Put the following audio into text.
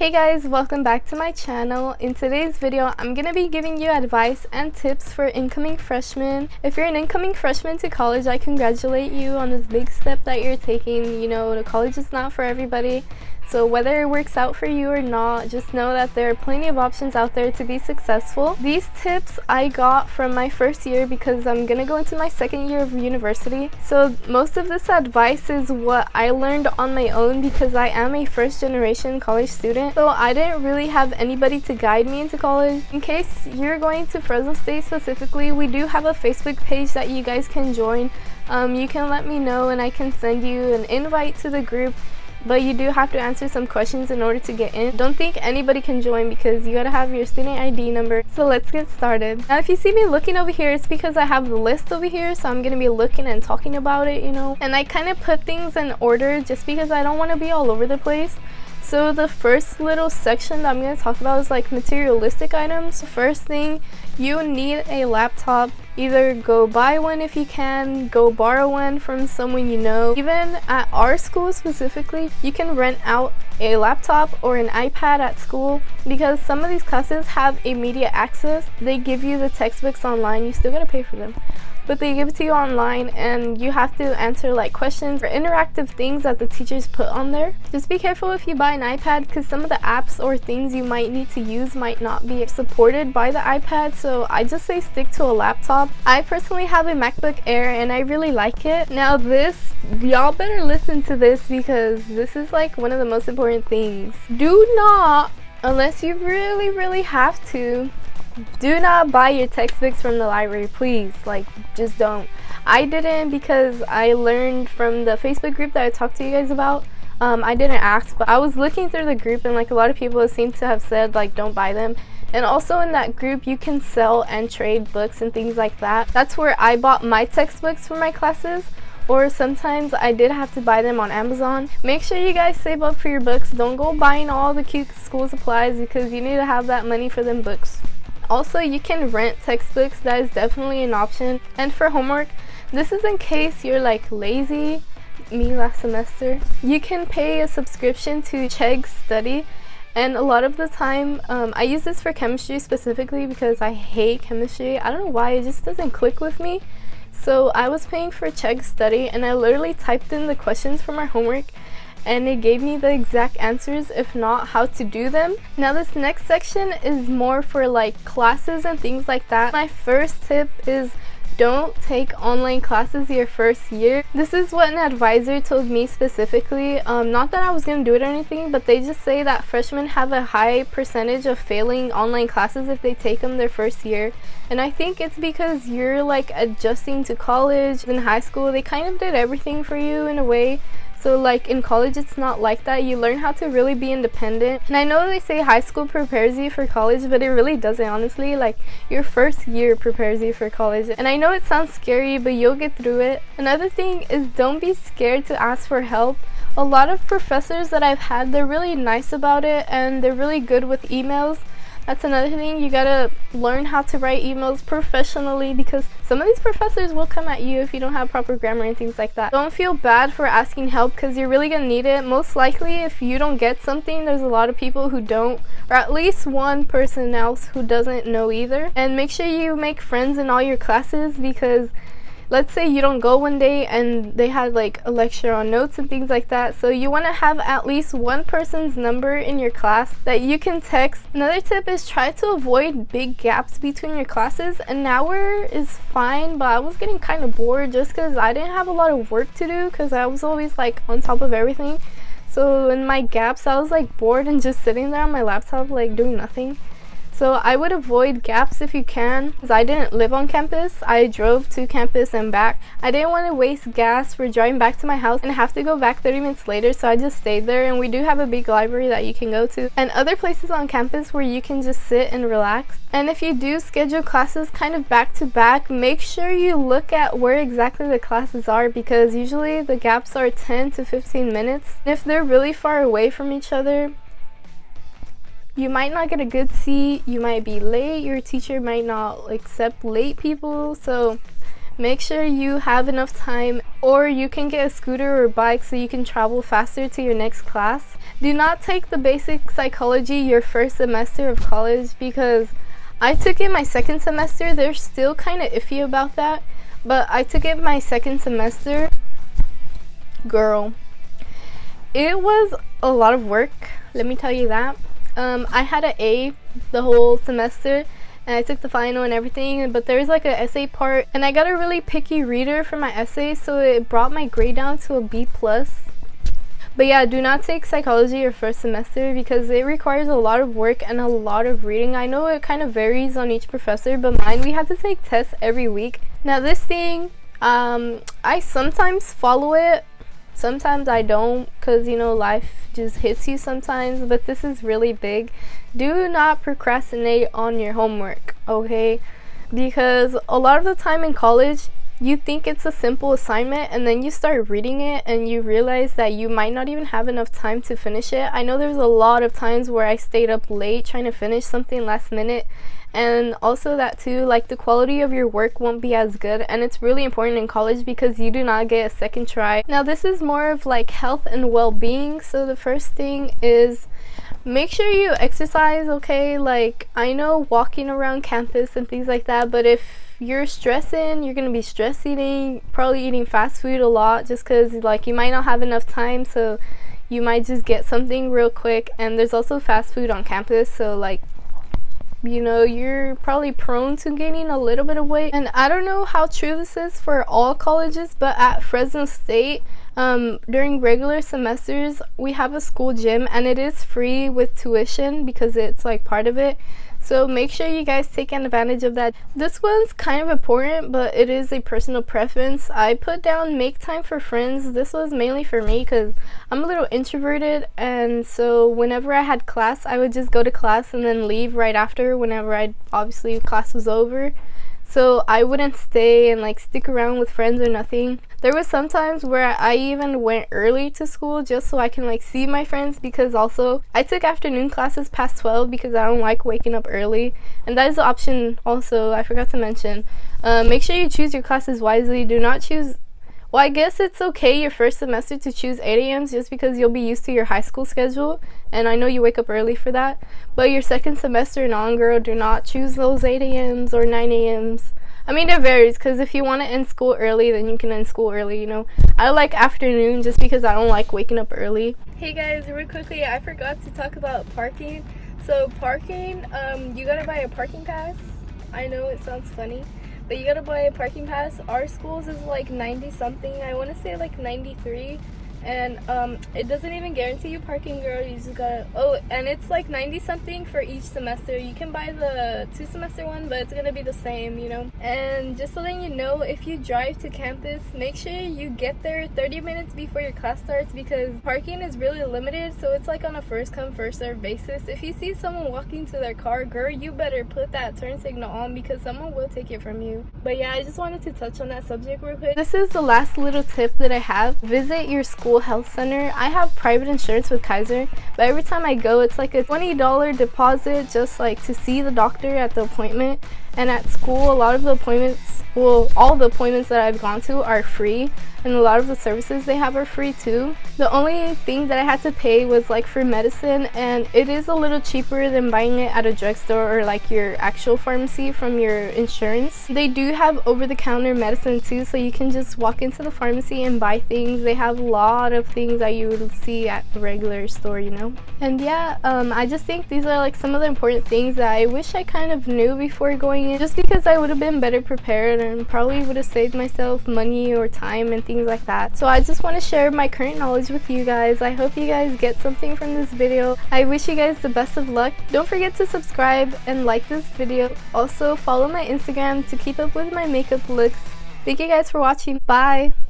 Hey guys, welcome back to my channel. In today's video, I'm going to be giving you advice and tips for incoming freshmen. If you're an incoming freshman to college, I congratulate you on this big step that you're taking. You know, the college is not for everybody. So whether it works out for you or not, just know that there are plenty of options out there to be successful. These tips I got from my first year because I'm gonna go into my second year of university. So most of this advice is what I learned on my own because I am a first generation college student. So I didn't really have anybody to guide me into college. In case you're going to Fresno State specifically, we do have a Facebook page that you guys can join. You can let me know and I can send you an invite to the group. But you do have to answer some questions in order to get in. Don't think anybody can join because you gotta have your student ID number. So let's get started. Now if you see me looking over here, it's because I have the list over here, so I'm gonna be looking and talking about it, you know. And I kind of put things in order just because I don't want to be all over the place. So the first little section that I'm going to talk about is like materialistic items. First thing, you need a laptop. Either go buy one if you can, go borrow one from someone you know. Even at our school specifically, you can rent out a laptop or an iPad at school because some of these classes have immediate access. They give you the textbooks online. You still got to pay for them, but they give it to you online and you have to answer like questions or interactive things that the teachers put on there. Just be careful if you buy an iPad because some of the apps or things you might need to use might not be supported by the iPad, so I just say stick to a laptop. I personally have a MacBook Air and I really like it. Now this, y'all better listen to this because this is like one of the most important things. Do not, unless you really have to, do not buy your textbooks from the library, please. Like, just don't. I didn't because I learned from the Facebook group that I talked to you guys about. I didn't ask, but I was looking through the group and like a lot of people seem to have said like don't buy them. And also in that group you can sell and trade books and things like that. That's where I bought my textbooks for my classes. Or sometimes I did have to buy them on Amazon. Make sure you guys save up for your books. Don't go buying all the cute school supplies because you need to have that money for them books. Also, you can rent textbooks. That is definitely an option. And for homework, this is in case you're like lazy, me last semester. You can pay a subscription to Chegg Study. And a lot of the time, I use this for chemistry specifically because I hate chemistry. I don't know why, it just doesn't click with me. So I was paying for Chegg Study and I literally typed in the questions for my homework and it gave me the exact answers, if not how to do them. Now this next section is more for like classes and things like that. My first tip is don't take online classes your first year. This is what an advisor told me specifically. Not that I was going to do it or anything, but they just say that freshmen have a high percentage of failing online classes if they take them their first year. And I think it's because you're like adjusting to college. In high school, they kind of did everything for you in a way. So like in college, it's not like that. You learn how to really be independent. And I know they say high school prepares you for college, but it really doesn't, honestly. Like your first year prepares you for college. And I know it sounds scary, but you'll get through it. Another thing is don't be scared to ask for help. A lot of professors that I've had, they're really nice about it and they're really good with emails. That's another thing, you gotta learn how to write emails professionally because some of these professors will come at you if you don't have proper grammar and things like that. Don't feel bad for asking help because you're really gonna need it. Most likely if you don't get something, there's a lot of people who don't, or at least one person else who doesn't know either. And make sure you make friends in all your classes because let's say you don't go one day and they had like a lecture on notes and things like that. So you want to have at least one person's number in your class that you can text. Another tip is try to avoid big gaps between your classes. An hour is fine, but I was getting kind of bored just because I didn't have a lot of work to do because I was always like on top of everything. So in my gaps, I was like bored and just sitting there on my laptop like doing nothing. So I would avoid gaps if you can, because I didn't live on campus. I drove to campus and back. I didn't want to waste gas for driving back to my house and have to go back 30 minutes later, so I just stayed there. And we do have a big library that you can go to and other places on campus where you can just sit and relax. And if you do schedule classes kind of back to back, make sure you look at where exactly the classes are because usually the gaps are 10 to 15 minutes. And if they're really far away from each other, you might not get a good seat, you might be late, your teacher might not accept late people, so make sure you have enough time, or you can get a scooter or bike so you can travel faster to your next class. Do not take the basic psychology your first semester of college, because I took it my second semester. They're still kind of iffy about that, but I took it my second semester. Girl, it was a lot of work, let me tell you that. I had an A the whole semester, and I took the final and everything, but there's like an essay part, and I got a really picky reader for my essay, so it brought my grade down to a B+. But yeah, do not take psychology your first semester, because it requires a lot of work and a lot of reading. I know it kind of varies on each professor, but mine, we had to take tests every week. Now this thing, I sometimes follow it, sometimes I don't, because you know, life just hits you sometimes, but this is really big. Do not procrastinate on your homework, okay? Because a lot of the time in college, you think it's a simple assignment, and then you start reading it and you realize that you might not even have enough time to finish it. I know there's a lot of times where I stayed up late trying to finish something last minute, and also that too, like, the quality of your work won't be as good, and it's really important in college because you do not get a second try. Now this is more of like health and well-being, so the first thing is make sure you exercise, okay? Like, I know walking around campus and things like that, but if you're stressing, you're gonna be stress eating, probably eating fast food a lot, just because like you might not have enough time, so you might just get something real quick. And there's also fast food on campus, so like, you know, you're probably prone to gaining a little bit of weight. And I don't know how true this is for all colleges, but at Fresno State, during regular semesters, we have a school gym, and it is free with tuition because it's like part of it. So make sure you guys take advantage of that. This one's kind of important, but it is a personal preference. I put down make time for friends. This was mainly for me because I'm a little introverted, and so whenever I had class, I would just go to class and then leave right after, whenever obviously class was over. So I wouldn't stay and like stick around with friends or nothing. There was some times where I even went early to school just so I can like see my friends, because also I took afternoon classes past 12 because I don't like waking up early, and that is the option also, I forgot to mention. Make sure you choose your classes wisely. Do not choose, well, I guess it's okay your first semester to choose 8 a.m. just because you'll be used to your high school schedule, and I know you wake up early for that. But your second semester and on, girl, do not choose those 8 a.m.s or 9 a.m.s. I mean, it varies, because if you want to end school early, then you can end school early, you know. I like afternoon just because I don't like waking up early. Hey guys, real quickly, I forgot to talk about parking. So parking, you gotta buy a parking pass. I know it sounds funny, but you gotta buy a parking pass. Our schools is like 90 something, I want to say like 93, and it doesn't even guarantee you parking, girl. You just gotta, oh, and it's like 90 something for each semester. You can buy the 2-semester one, but it's gonna be the same, you know. And just so that you know, if you drive to campus, make sure you get there 30 minutes before your class starts, because parking is really limited, so it's like on a first come first serve basis. If you see someone walking to their car, girl, you better put that turn signal on, because someone will take it from you. But yeah, I just wanted to touch on that subject real quick. This is the last little tip that I have. Visit your school health center. I have private insurance with Kaiser, but every time I go, it's like a $20 deposit just like to see the doctor at the appointment. And at school, a lot of the appointments, well, all the appointments that I've gone to are free, and a lot of the services they have are free too. The only thing that I had to pay was like for medicine, and it is a little cheaper than buying it at a drugstore or like your actual pharmacy from your insurance. They do have over-the-counter medicine too, so you can just walk into the pharmacy and buy things. They have a lot of things that you would see at the regular store, you know. And yeah, I just think these are like some of the important things that I wish I kind of knew before going in, just because I would have been better prepared and probably would have saved myself money or time and things like that. So I just want to share my current knowledge with you guys. I hope you guys get something from this video. I wish you guys the best of luck. Don't forget to subscribe and like this video. Also follow my Instagram to keep up with my makeup looks. Thank you guys for watching. Bye!